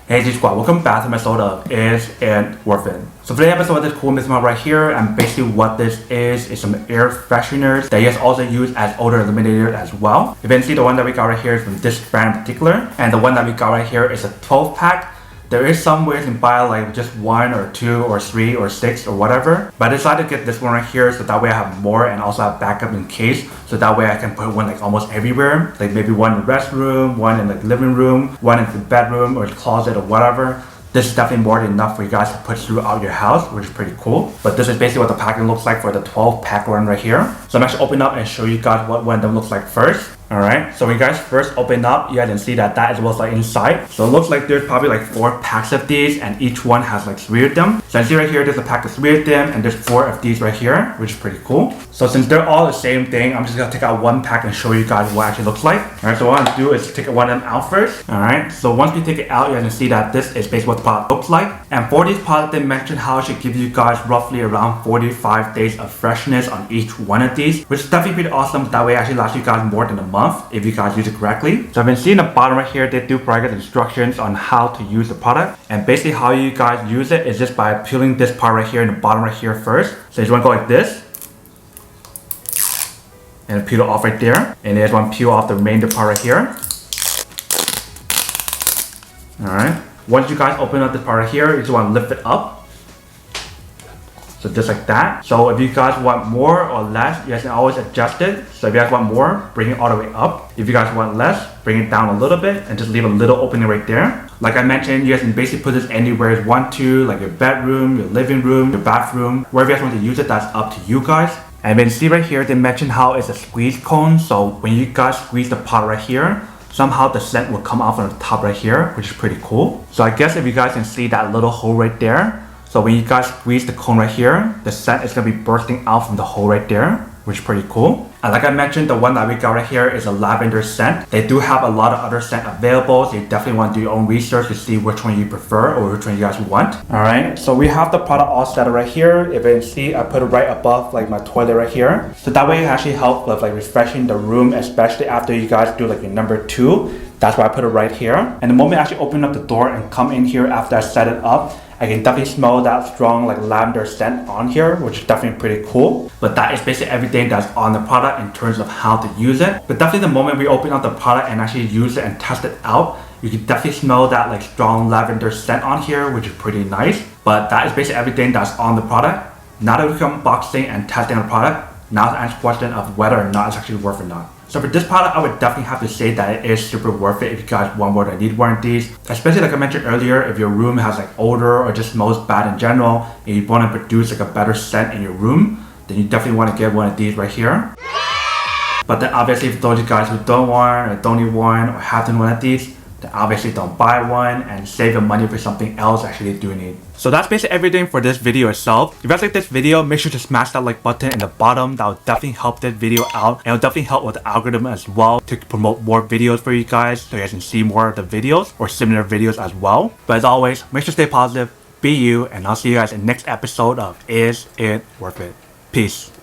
Hey G Squad, welcome back to my episode of Is It Worth It? So for today's episode, this cool mix right here, and basically what this is some air fresheners that you guys also use as odor eliminator as well. You can see the one that we got right here is from this brand in particular, and the one that we got right here is a 12 pack. There is some ways you can buy like just 1 or 2 or 3 or 6 or whatever, but I decided to get this one right here so that way I have more and also have backup in case, so that way I can put one like almost everywhere, like maybe one in the restroom, one in the living room, one in the bedroom or the closet or whatever. This is definitely more than enough for you guys to put throughout your house, which is pretty cool. But this is basically what the packaging looks like for the 12 pack one right here. So I'm actually opening up and show you guys what one of them looks like first. Alright, so when you guys first open up, you guys can see that is what's like inside. So it looks like there's probably like 4 packs of these, and each one has like 3 of them. So I see right here, there's a pack of 3 of them, and there's 4 of these right here, which is pretty cool. So since they're all the same thing, I'm just gonna take out one pack and show you guys what it actually looks like. Alright, so what I'm gonna do is take one of them out first. Alright, so once we take it out, you guys can see that this is basically what the product looks like. And for these products, they mentioned how it should give you guys roughly around 45 days of freshness on each one of these, which is definitely pretty awesome. That way it actually lasts you guys more than a month if you guys use it correctly. So I've been seeing the bottom right here, they do provide instructions on how to use the product, and basically how you guys use it is just by peeling this part right here in the bottom right here first. So you just want to go like this and peel it off right there, and you just want to peel off the remainder part right here. Alright, once you guys open up this part right here, you just want to lift it up. So just like that. So if you guys want more or less, you guys can always adjust it. So if you guys want more, bring it all the way up. If you guys want less, bring it down a little bit and just leave a little opening right there. Like I mentioned, you guys can basically put this anywhere you want to, like your bedroom, your living room, your bathroom, wherever you guys want to use it, that's up to you guys. And then see right here, they mentioned how it's a squeeze cone. So when you guys squeeze the pot right here, somehow the scent will come off on the top right here, which is pretty cool. So I guess if you guys can see that little hole right there, so when you guys squeeze the cone right here, the scent is going to be bursting out from the hole right there, which is pretty cool. And like I mentioned, the one that we got right here is a lavender scent. They do have a lot of other scent available, so you definitely want to do your own research to see which one you prefer or which one you guys want. Alright, so we have the product all set right here. If you can see, I put it right above like my toilet right here. So that way it actually helps with like refreshing the room, especially after you guys do like your number 2. That's why I put it right here. And the moment I actually open up the door and come in here after I set it up, I can definitely smell that strong like lavender scent on here, which is definitely pretty cool. But that is basically everything that's on the product in terms of how to use it. But definitely the moment we open up the product and actually use it and test it out, you can definitely smell that like strong lavender scent on here, which is pretty nice. But that is basically everything that's on the product. Now that we come unboxing and testing the product, now to answer the question of whether or not it's actually worth it or not. So for this product, I would definitely have to say that it is super worth it if you guys want more than need one of these. Especially like I mentioned earlier, if your room has like odor or just smells bad in general, and you want to produce like a better scent in your room, then you definitely want to get one of these right here. But then obviously for those of you guys who don't want or don't need one or have to need one of these, then obviously don't buy one and save your money for something else actually you do need. So that's basically everything for this video itself. If you guys like this video, make sure to smash that like button in the bottom. That will definitely help this video out, and it will definitely help with the algorithm as well to promote more videos for you guys, so you guys can see more of the videos or similar videos as well. But as always, make sure to stay positive, be you, and I'll see you guys in the next episode of Is It Worth It? Peace.